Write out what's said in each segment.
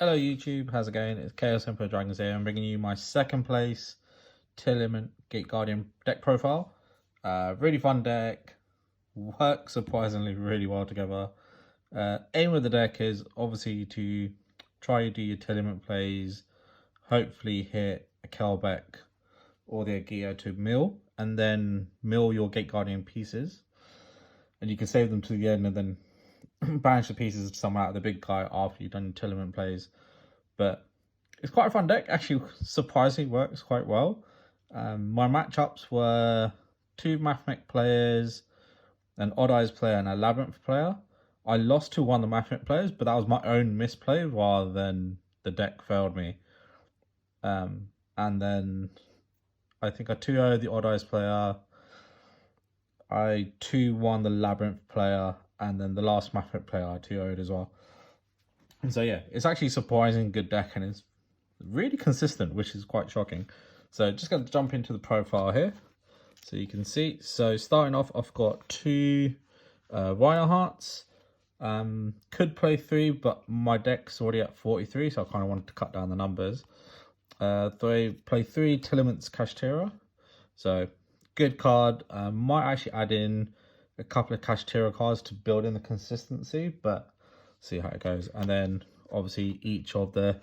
Hello YouTube, how's it going? It's Chaos Emperor Dragons here. I'm bringing you my second place Tearlaments Gate Guardian deck profile. Really fun deck, works surprisingly really well together. Aim of the deck is obviously to try to do your Tearlament plays, hopefully hit a Kelbeck or the Agito to mill, and then mill your Gate Guardian pieces. And you can save them to the end and then banish the pieces to someone out of the big guy after you've done your Tearlament plays. But it's quite a fun deck. Actually, surprisingly works quite well. My matchups were 2 Mathmech players, an Odd Eyes player, and a Labyrinth player. I lost to one of the Mathmech players, but that was my own misplay rather than the deck failed me. And then I think I 2-0'd the Odd Eyes player. I 2-1 the Labyrinth player, and then the last Mathmech player I 2-0'd as well. So yeah, it's actually surprising good deck, and it's really consistent, which is quite shocking. So just going to jump into the profile here so you can see. So starting off, I've got 2 Rhino Hearts. Could play 3, but my deck's already at 43, so I kind of wanted to cut down the numbers. Play 3 Tearlaments Kashtira. So good card. Might actually add in a couple of Kashtira cards to build in the consistency, but see how it goes. And then obviously each of the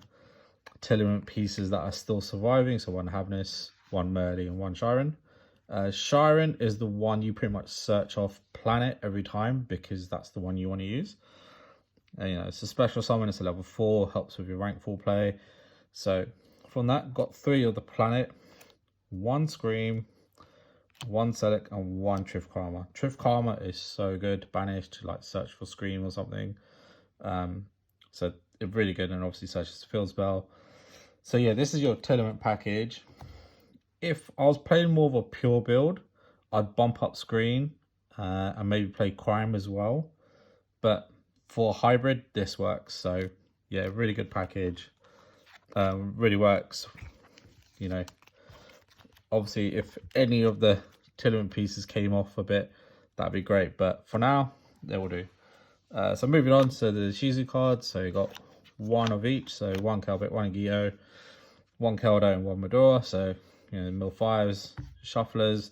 Tearlament pieces that are still surviving, so 1 Havnis, 1 Merly, and 1 Shiren. Shiren is the one you pretty much search off planet every time because that's the one you want to use. And, you know, it's a special summon, it's a level 4, helps with your rank 4 play. So from that, got 3 of the planet, 1 Scream, 1 Select, and 1 Trif Karma. Trif Karma is so good, banish to like search for Scream or something. So it's really good, and obviously searches field spell. So yeah, this is your Tearlament package. If I was playing more of a pure build, I'd bump up Screen and maybe play Crime as well. But for hybrid, this works. So yeah, really good package. Really works. You know, obviously if any of the Tearlament pieces came off a bit, that'd be great. But for now, they will do. So moving on, so the Shizu cards. So you got 1 of each. So 1 Kelbeck, 1 Agito, 1 Keldo, and 1 Medora. So, you know, mill 5s, shufflers.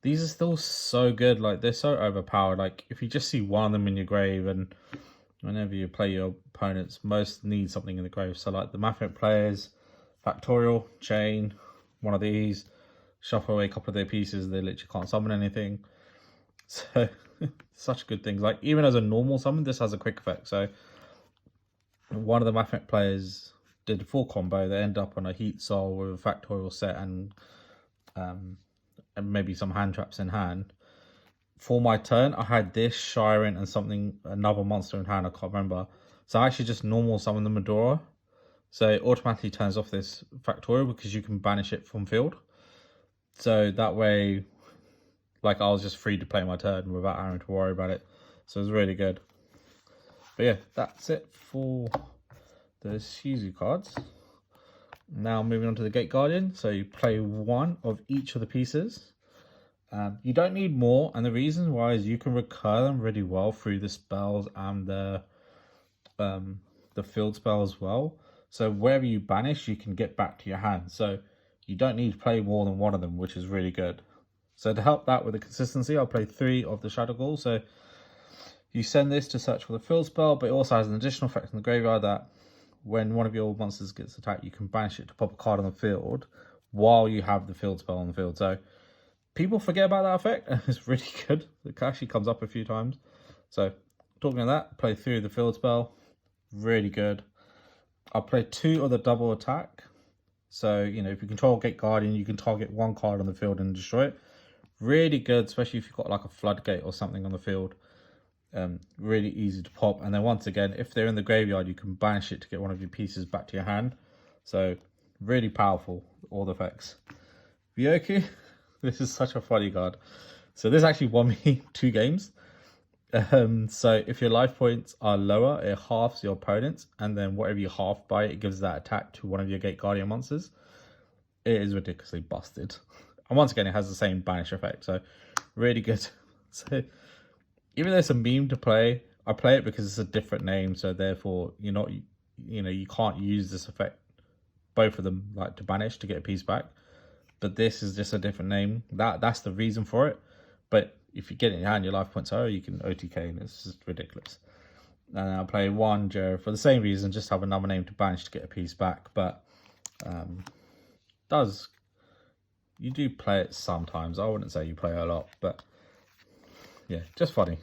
These are still so good. Like, they're so overpowered. Like, if you just see one of them in your grave, and whenever you play your opponents, most need something in the grave. So, like, the Mathmech players, Factorial, Chain, one of these, shuffle away a couple of their pieces, they literally can't summon anything. So, such good things. Like, even as a normal summon, this has a quick effect. So, one of the Mathmech players did a full combo. They end up on a Heat Soul with a Factorial set and maybe some hand traps in hand. For my turn, I had this Shiren and something, another monster in hand. I can't remember. So I actually just normal summon the Medora. So it automatically turns off this Factorial because you can banish it from field. So that way, like, I was just free to play my turn without having to worry about it. So it was really good. But yeah, that's it for the Shizu cards. Now moving on to the Gate Guardian. So you play 1 of each of the pieces. You don't need more, and the reason why is you can recur them really well through the spells and the field spell as well. So wherever you banish, you can get back to your hand. So you don't need to play more than 1 of them, which is really good. So to help that with the consistency, I'll play 3 of the Shadow Ghoul. So you send this to search for the field spell, but it also has an additional effect in the graveyard that when one of your monsters gets attacked, you can banish it to pop a card on the field while you have the field spell on the field. So people forget about that effect, and it's really good. It actually comes up a few times. So talking of that, play 3 of the field spell. Really good. I'll play 2 of the double attack. So, you know, if you control Gate Guardian, you can target 1 card on the field and destroy it. Really good, especially if you've got like a floodgate or something on the field. Really easy to pop. And then once again, if they're in the graveyard, you can banish it to get one of your pieces back to your hand. So really powerful, all the effects. Vyoku, this is such a funny card. So this actually won me 2 games. So if your life points are lower, it halves your opponent's, and then whatever you half by, it gives that attack to one of your Gate Guardian monsters. It is ridiculously busted. And once again, it has the same banish effect, so really good. So even though it's a meme to play, I play it because it's a different name, so therefore you're not you can't use this effect, both of them, like to banish to get a piece back. But this is just a different name. That's the reason for it. But if you get it in your hand, your life points are, you can OTK, and it's just ridiculous. And I'll play 1 Joe for the same reason, just have another name to banish to get a piece back. But you do play it sometimes. I wouldn't say you play it a lot, but yeah, just funny.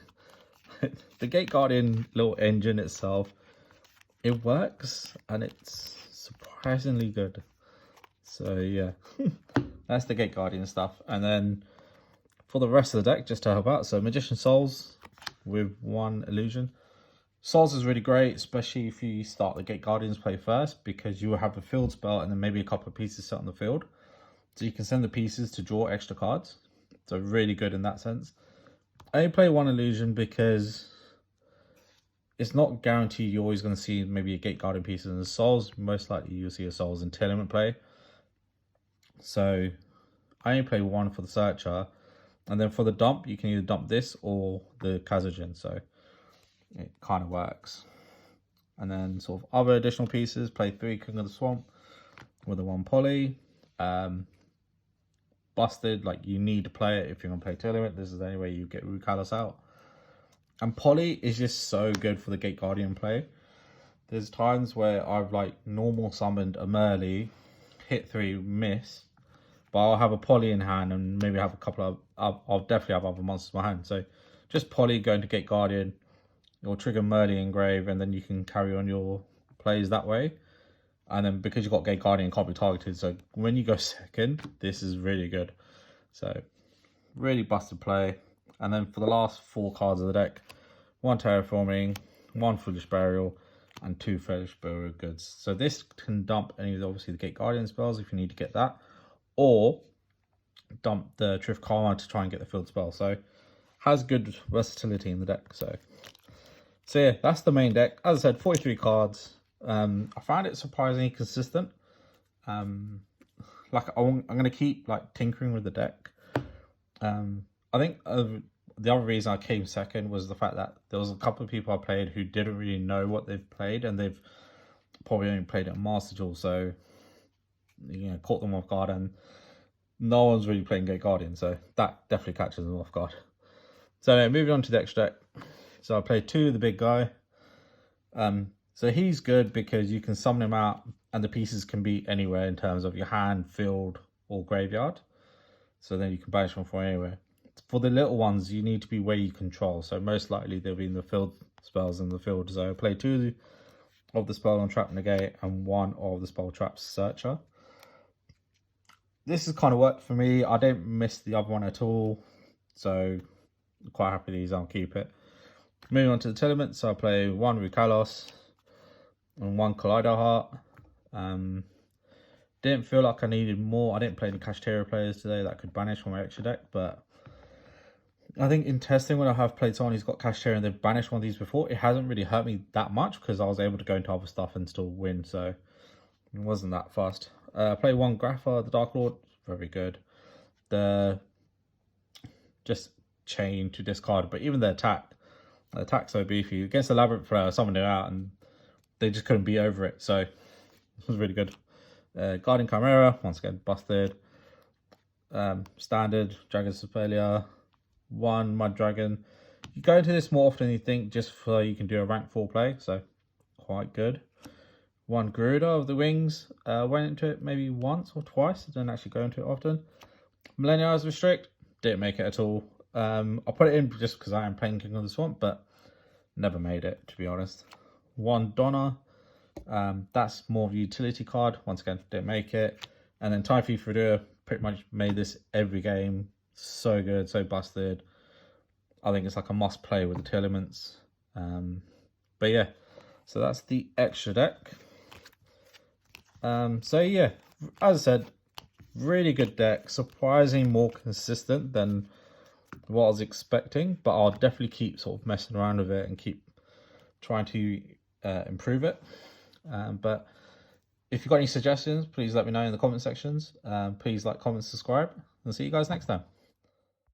The Gate Guardian little engine itself, it works, and it's surprisingly good. So yeah, that's the Gate Guardian stuff. And then for the rest of the deck, just to help out, so Magician Souls with 1 illusion. Souls is really great, especially if you start the Gate Guardians play first, because you will have a field spell and then maybe a couple of pieces set on the field. So you can send the pieces to draw extra cards. So really good in that sense. I only play 1 illusion because it's not guaranteed you're always going to see maybe a Gate Guardian piece in the Souls. Most likely you'll see a Souls and Tearlament play. So I only play 1 for the Searcher. And then for the dump, you can either dump this or the Kazajin. So it kind of works. And then sort of other additional pieces, play 3 King of the Swamp with a 1 poly. Busted, like you need to play it if you're going to play Tearlament. This is the only way you get Rukalos out. And poly is just so good for the Gate Guardian play. There's times where I've like normal summoned a Merly, hit 3, miss, but I'll have a poly in hand and maybe have a couple of, I'll definitely have other monsters in my hand. So just poly going to Gate Guardian, you'll trigger Merly Engrave, and then you can carry on your plays that way. And then because you've got Gate Guardian, can't be targeted. So when you go second, this is really good. So really busted play. And then for the last 4 cards of the deck, 1 Terraforming, 1 Foolish Burial, and 2 Foolish Burial Goods. So this can dump any of obviously the Gate Guardian spells if you need to get that, or dump the Triff Karma to try and get the field spell. So has good versatility in the deck. So yeah, that's the main deck. As I said, 43 cards. I found it surprisingly consistent. Like I'm going to keep like tinkering with the deck. I think the other reason I came second was the fact that there was a couple of people I played who didn't really know what they've played, and they've probably only played it on Master Duel, so caught them off guard, and no one's really playing Gate Guardian, so that definitely catches them off guard. So anyway, moving on to the extra deck. So I played 2, the big guy. So he's good because you can summon him out, and the pieces can be anywhere in terms of your hand, field, or graveyard. So then you can banish them from anywhere. For the little ones, you need to be where you control. So most likely they'll be in the field spells in the field. So I play 2 of the spell on Trap Negate and 1 of the spell Trap Searcher. This has kind of worked for me. I didn't miss the other one at all. So I'm quite happy these, I'll keep it. Moving on to the Tearlaments, so I play 1 Rukalos and 1 Kaleido Heart. Didn't feel like I needed more. I didn't play any Kashtira players today that could banish from my extra deck, but I think in testing when I have played someone who's got Kashtira and they've banished one of these before, it hasn't really hurt me that much because I was able to go into other stuff and still win, so it wasn't that fast. I play 1 Grapha, the Dark Lord, very good. The just chain to discard, but even the attack's so beefy. Against the Labyrinth player, I summoned it out and they just couldn't be over it, so it was really good. Guardian Chimera, once again, busted. Standard, Dragon Superior, 1 Mud Dragon. You go into this more often than you think, just so you can do a rank 4 play, so quite good. 1 Garuda of the Wings, went into it maybe once or twice, I didn't actually go into it often. Millennials Restrict, didn't make it at all. I put it in just because I am playing King of the Swamp, but never made it, to be honest. 1 Donna, that's more of a utility card, once again, didn't make it. And then Typhoon Fredua, pretty much made this every game. So good, so busted. I think it's like a must play with the Tearlaments. But yeah, so that's the extra deck. So yeah, as I said, really good deck, surprisingly more consistent than what I was expecting, but I'll definitely keep sort of messing around with it and keep trying to improve it. But if you've got any suggestions, please let me know in the comment sections. Please like, comment, subscribe, and see you guys next time.